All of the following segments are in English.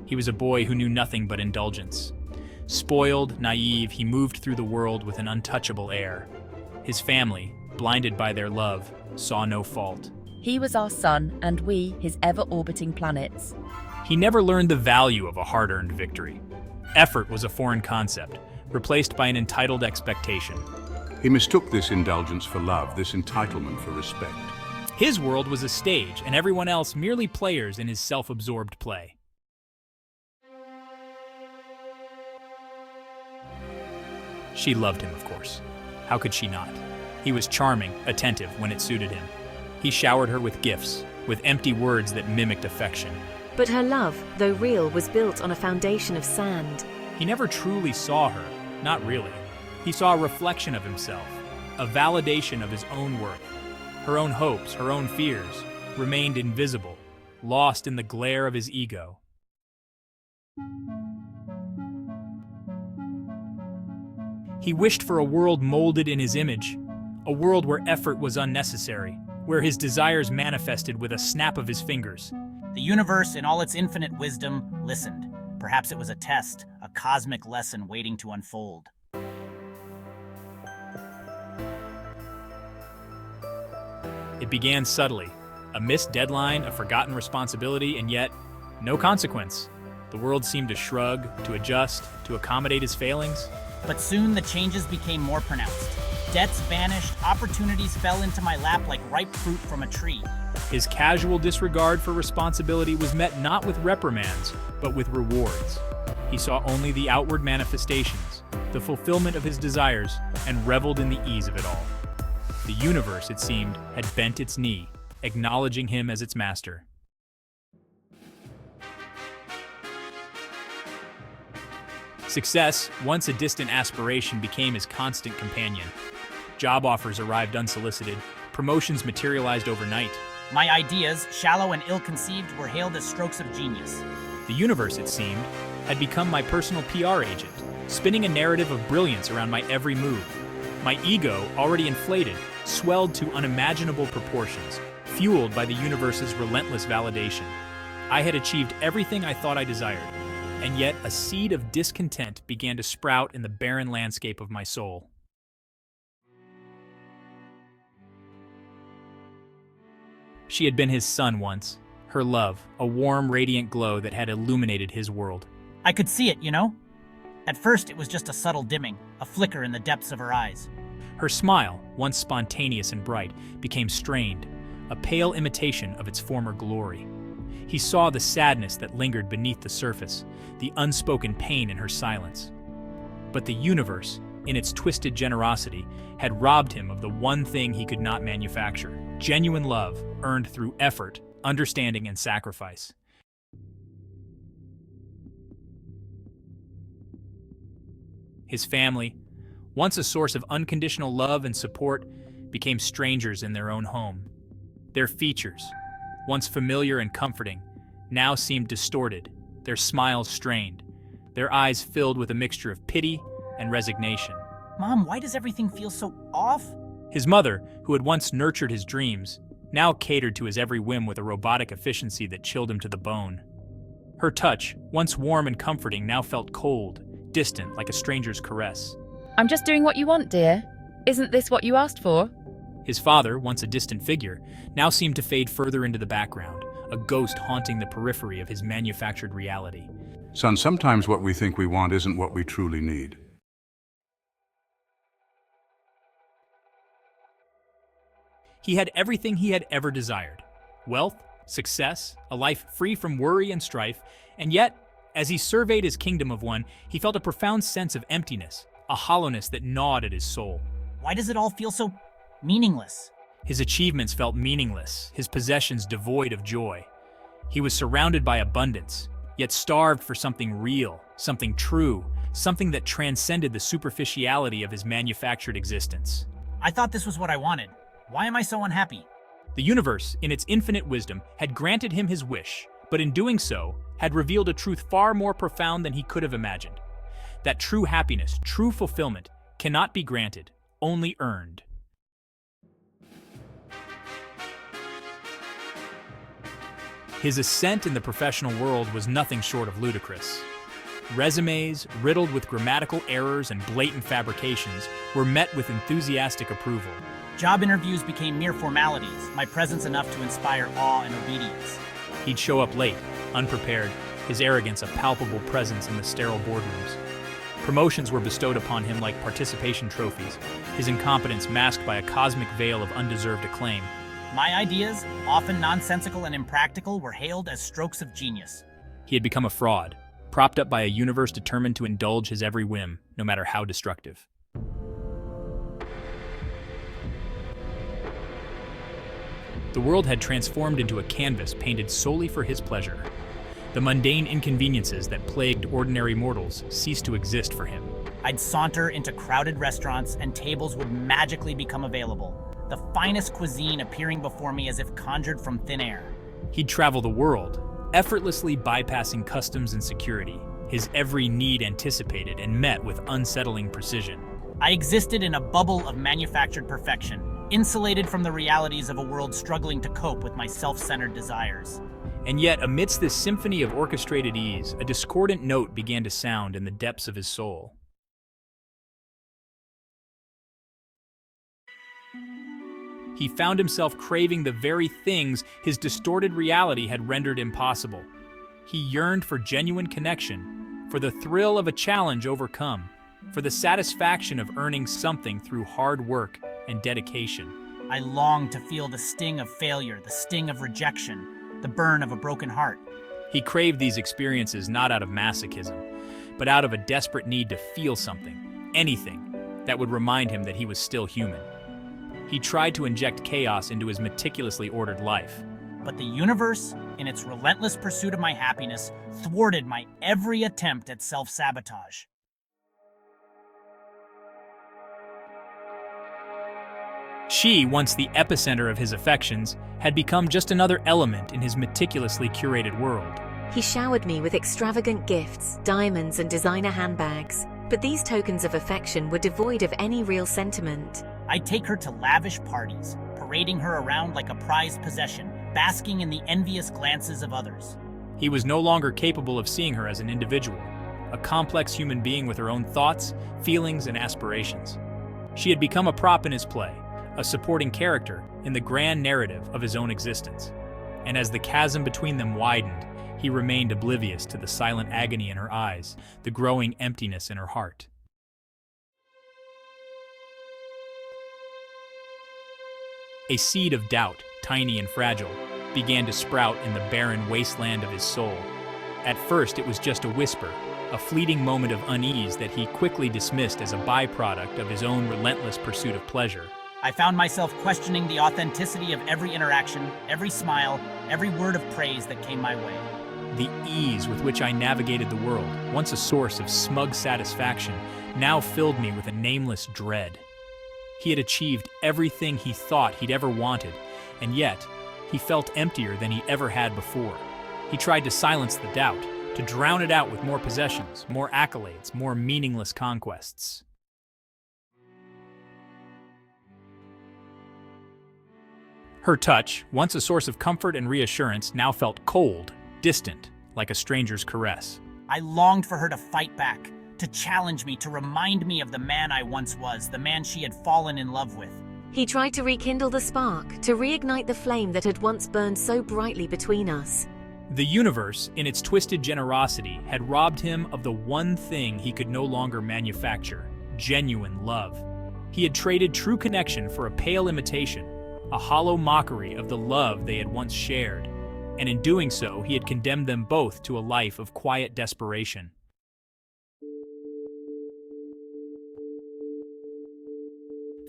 He was a boy who knew nothing but indulgence. Spoiled, naive, he moved through the world with an untouchable air. His family, blinded by their love, saw no fault. He was our sun, and we, his ever-orbiting planets. He never learned the value of a hard-earned victory. Effort was a foreign concept, replaced by an entitled expectation. He mistook this indulgence for love, this entitlement for respect. His world was a stage, and everyone else merely players in his self-absorbed play. She loved him, of course. How could she not? He was charming, attentive when it suited him. He showered her with gifts, with empty words that mimicked affection. But her love, though real, was built on a foundation of sand. He never truly saw her, not really. He saw a reflection of himself, a validation of his own worth. Her own hopes, her own fears, remained invisible, lost in the glare of his ego. He wished for a world molded in his image, a world where effort was unnecessary, where his desires manifested with a snap of his fingers. The universe, in all its infinite wisdom, listened. Perhaps it was a test, a cosmic lesson waiting to unfold. It began subtly, a missed deadline, a forgotten responsibility, and yet, no consequence. The world seemed to shrug, to adjust, to accommodate his failings. But soon the changes became more pronounced. Debts vanished, opportunities fell into my lap like ripe fruit from a tree. His casual disregard for responsibility was met not with reprimands, but with rewards. He saw only the outward manifestations, the fulfillment of his desires, and reveled in the ease of it all. The universe, it seemed, had bent its knee, acknowledging him as its master. Success, once a distant aspiration, became his constant companion. Job offers arrived unsolicited, promotions materialized overnight. My ideas, shallow and ill-conceived, were hailed as strokes of genius. The universe, it seemed, had become my personal PR agent, spinning a narrative of brilliance around my every move. My ego, already inflated, swelled to unimaginable proportions, fueled by the universe's relentless validation. I had achieved everything I thought I desired, and yet a seed of discontent began to sprout in the barren landscape of my soul. She had been his sun once, her love, a warm, radiant glow that had illuminated his world. I could see it, you know? At first, it was just a subtle dimming, a flicker in the depths of her eyes. Her smile, once spontaneous and bright, became strained, a pale imitation of its former glory. He saw the sadness that lingered beneath the surface, the unspoken pain in her silence. But the universe, in its twisted generosity, had robbed him of the one thing he could not manufacture: genuine love, earned through effort, understanding, and sacrifice. His family, once a source of unconditional love and support, became strangers in their own home. Their features, once familiar and comforting, now seemed distorted, their smiles strained, their eyes filled with a mixture of pity and resignation. Mom, why does everything feel so off? His mother, who had once nurtured his dreams, now catered to his every whim with a robotic efficiency that chilled him to the bone. Her touch, once warm and comforting, now felt cold, distant, like a stranger's caress. I'm just doing what you want, dear. Isn't this what you asked for? His father, once a distant figure, now seemed to fade further into the background, a ghost haunting the periphery of his manufactured reality. Son, sometimes what we think we want isn't what we truly need. He had everything he had ever desired: wealth, success, a life free from worry and strife, and yet, as he surveyed his kingdom of one, he felt a profound sense of emptiness, a hollowness that gnawed at his soul. Why does it all feel so meaningless? His achievements felt meaningless, his possessions devoid of joy. He was surrounded by abundance, yet starved for something real, something true, something that transcended the superficiality of his manufactured existence. I thought this was what I wanted. Why am I so unhappy? The universe, in its infinite wisdom, had granted him his wish, but in doing so, had revealed a truth far more profound than he could have imagined. That true happiness, true fulfillment, cannot be granted, only earned. His ascent in the professional world was nothing short of ludicrous. Resumes, riddled with grammatical errors and blatant fabrications, were met with enthusiastic approval. Job interviews became mere formalities, my presence enough to inspire awe and obedience. He'd show up late, unprepared, his arrogance a palpable presence in the sterile boardrooms. Promotions were bestowed upon him like participation trophies, his incompetence masked by a cosmic veil of undeserved acclaim. My ideas, often nonsensical and impractical, were hailed as strokes of genius. He had become a fraud, propped up by a universe determined to indulge his every whim, no matter how destructive. The world had transformed into a canvas painted solely for his pleasure. The mundane inconveniences that plagued ordinary mortals ceased to exist for him. I'd saunter into crowded restaurants and tables would magically become available, the finest cuisine appearing before me as if conjured from thin air. He'd travel the world, effortlessly bypassing customs and security, his every need anticipated and met with unsettling precision. I existed in a bubble of manufactured perfection, insulated from the realities of a world struggling to cope with my self-centered desires. And yet, amidst this symphony of orchestrated ease, a discordant note began to sound in the depths of his soul. He found himself craving the very things his distorted reality had rendered impossible. He yearned for genuine connection, for the thrill of a challenge overcome, for the satisfaction of earning something through hard work and dedication. I longed to feel the sting of failure, the sting of rejection, the burn of a broken heart. He craved these experiences not out of masochism, but out of a desperate need to feel something, anything, that would remind him that he was still human. He tried to inject chaos into his meticulously ordered life. But the universe, in its relentless pursuit of my happiness, thwarted my every attempt at self-sabotage. She, once the epicenter of his affections, had become just another element in his meticulously curated world. He showered me with extravagant gifts, diamonds and designer handbags, but these tokens of affection were devoid of any real sentiment. I'd take her to lavish parties, parading her around like a prized possession, basking in the envious glances of others. He was no longer capable of seeing her as an individual, a complex human being with her own thoughts, feelings, and aspirations. She had become a prop in his play, a supporting character in the grand narrative of his own existence. And as the chasm between them widened, he remained oblivious to the silent agony in her eyes, the growing emptiness in her heart. A seed of doubt, tiny and fragile, began to sprout in the barren wasteland of his soul. At first, it was just a whisper, a fleeting moment of unease that he quickly dismissed as a byproduct of his own relentless pursuit of pleasure. I found myself questioning the authenticity of every interaction, every smile, every word of praise that came my way. The ease with which I navigated the world, once a source of smug satisfaction, now filled me with a nameless dread. He had achieved everything he thought he'd ever wanted, and yet he felt emptier than he ever had before. He tried to silence the doubt, to drown it out with more possessions, more accolades, more meaningless conquests. Her touch, once a source of comfort and reassurance, now felt cold, distant, like a stranger's caress. I longed for her to fight back, to challenge me, to remind me of the man I once was, the man she had fallen in love with. He tried to rekindle the spark, to reignite the flame that had once burned so brightly between us. The universe, in its twisted generosity, had robbed him of the one thing he could no longer manufacture: genuine love. He had traded true connection for a pale imitation, a hollow mockery of the love they had once shared, and in doing so, he had condemned them both to a life of quiet desperation.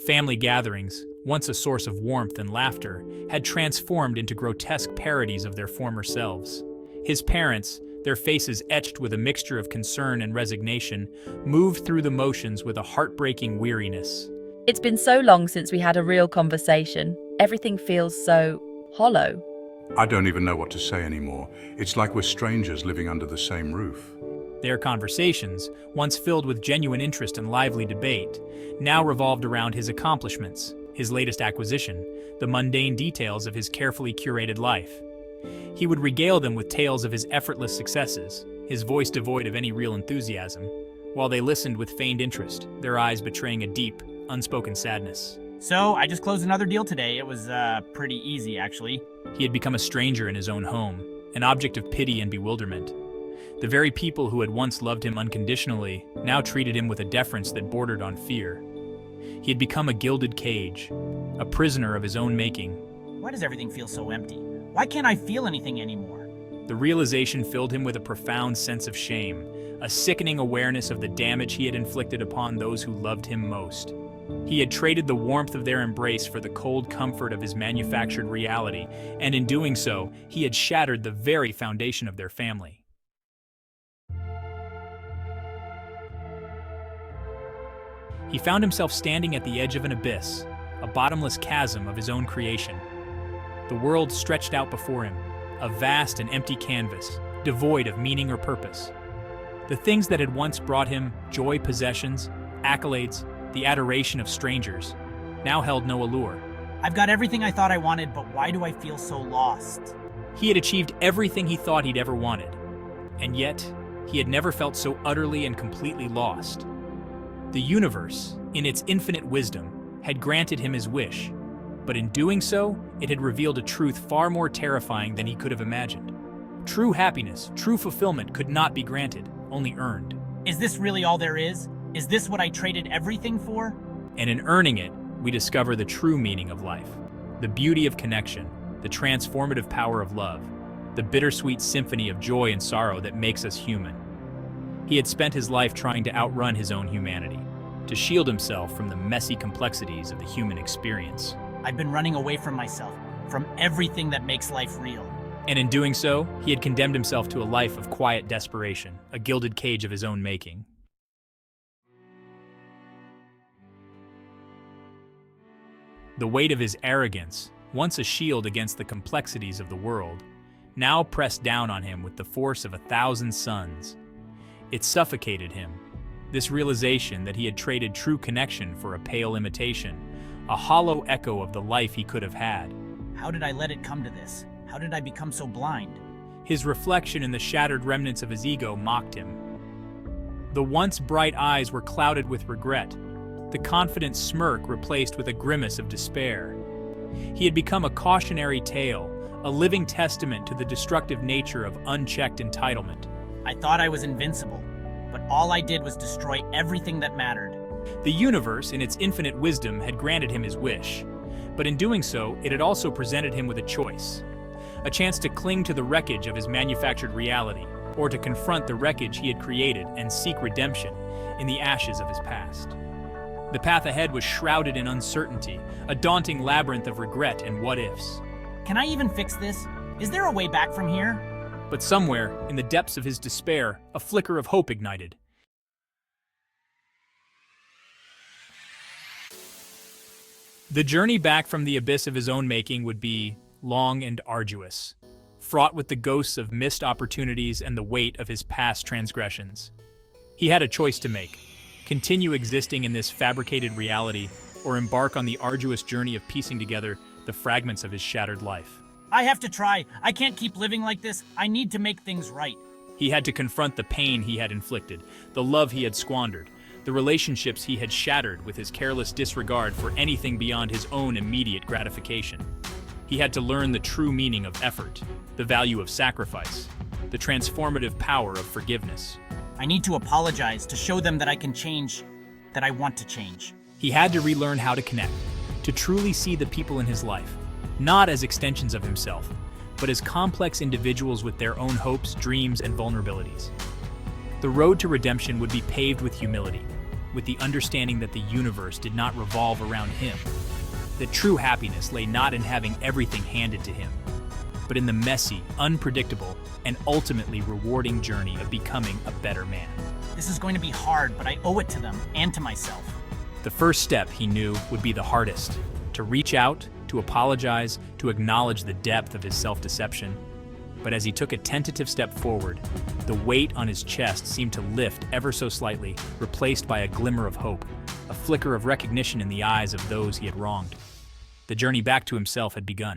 Family gatherings, once a source of warmth and laughter, had transformed into grotesque parodies of their former selves. His parents, their faces etched with a mixture of concern and resignation, moved through the motions with a heartbreaking weariness. It's been so long since we had a real conversation. Everything feels so hollow. I don't even know what to say anymore. It's like we're strangers living under the same roof. Their conversations, once filled with genuine interest and lively debate, now revolved around his accomplishments, his latest acquisition, the mundane details of his carefully curated life. He would regale them with tales of his effortless successes, his voice devoid of any real enthusiasm, while they listened with feigned interest, their eyes betraying a deep, unspoken sadness. So, I just closed another deal today. It was, pretty easy, actually. He had become a stranger in his own home, an object of pity and bewilderment. The very people who had once loved him unconditionally now treated him with a deference that bordered on fear. He had become a gilded cage, a prisoner of his own making. Why does everything feel so empty? Why can't I feel anything anymore? The realization filled him with a profound sense of shame, a sickening awareness of the damage he had inflicted upon those who loved him most. He had traded the warmth of their embrace for the cold comfort of his manufactured reality, and in doing so, he had shattered the very foundation of their family. He found himself standing at the edge of an abyss, a bottomless chasm of his own creation. The world stretched out before him, a vast and empty canvas, devoid of meaning or purpose. The things that had once brought him joy, possessions, accolades, the adoration of strangers, now held no allure. I've got everything I thought I wanted, but why do I feel so lost? He had achieved everything he thought he'd ever wanted, and yet he had never felt so utterly and completely lost. The universe, in its infinite wisdom, had granted him his wish, but in doing so, it had revealed a truth far more terrifying than he could have imagined. True happiness, true fulfillment could not be granted, only earned. Is this really all there is? Is this what I traded everything for? And in earning it, we discover the true meaning of life, the beauty of connection, the transformative power of love, the bittersweet symphony of joy and sorrow that makes us human. He had spent his life trying to outrun his own humanity, to shield himself from the messy complexities of the human experience. I've been running away from myself, from everything that makes life real. And in doing so, he had condemned himself to a life of quiet desperation, a gilded cage of his own making. The weight of his arrogance, once a shield against the complexities of the world, now pressed down on him with the force of 1,000 suns. It suffocated him, this realization that he had traded true connection for a pale imitation, a hollow echo of the life he could have had. How did I let it come to this? How did I become so blind? His reflection in the shattered remnants of his ego mocked him. The once bright eyes were clouded with regret, the confident smirk replaced with a grimace of despair. He had become a cautionary tale, a living testament to the destructive nature of unchecked entitlement. I thought I was invincible, but all I did was destroy everything that mattered. The universe, in its infinite wisdom, had granted him his wish, but in doing so, it had also presented him with a choice. A chance to cling to the wreckage of his manufactured reality, or to confront the wreckage he had created and seek redemption in the ashes of his past. The path ahead was shrouded in uncertainty, a daunting labyrinth of regret and what-ifs. Can I even fix this? Is there a way back from here? But somewhere, in the depths of his despair, a flicker of hope ignited. The journey back from the abyss of his own making would be long and arduous, fraught with the ghosts of missed opportunities and the weight of his past transgressions. He had a choice to make: continue existing in this fabricated reality, or embark on the arduous journey of piecing together the fragments of his shattered life. I have to try. I can't keep living like this. I need to make things right. He had to confront the pain he had inflicted, the love he had squandered, the relationships he had shattered with his careless disregard for anything beyond his own immediate gratification. He had to learn the true meaning of effort, the value of sacrifice, the transformative power of forgiveness. I need to apologize to show them that I can change, that I want to change. He had to relearn how to connect, to truly see the people in his life, not as extensions of himself, but as complex individuals with their own hopes, dreams, and vulnerabilities. The road to redemption would be paved with humility, with the understanding that the universe did not revolve around him, that true happiness lay not in having everything handed to him, but in the messy, unpredictable, and ultimately rewarding journey of becoming a better man. This is going to be hard, but I owe it to them and to myself. The first step, he knew, would be the hardest: to reach out, to apologize, to acknowledge the depth of his self-deception. But as he took a tentative step forward, the weight on his chest seemed to lift ever so slightly, replaced by a glimmer of hope, a flicker of recognition in the eyes of those he had wronged. The journey back to himself had begun.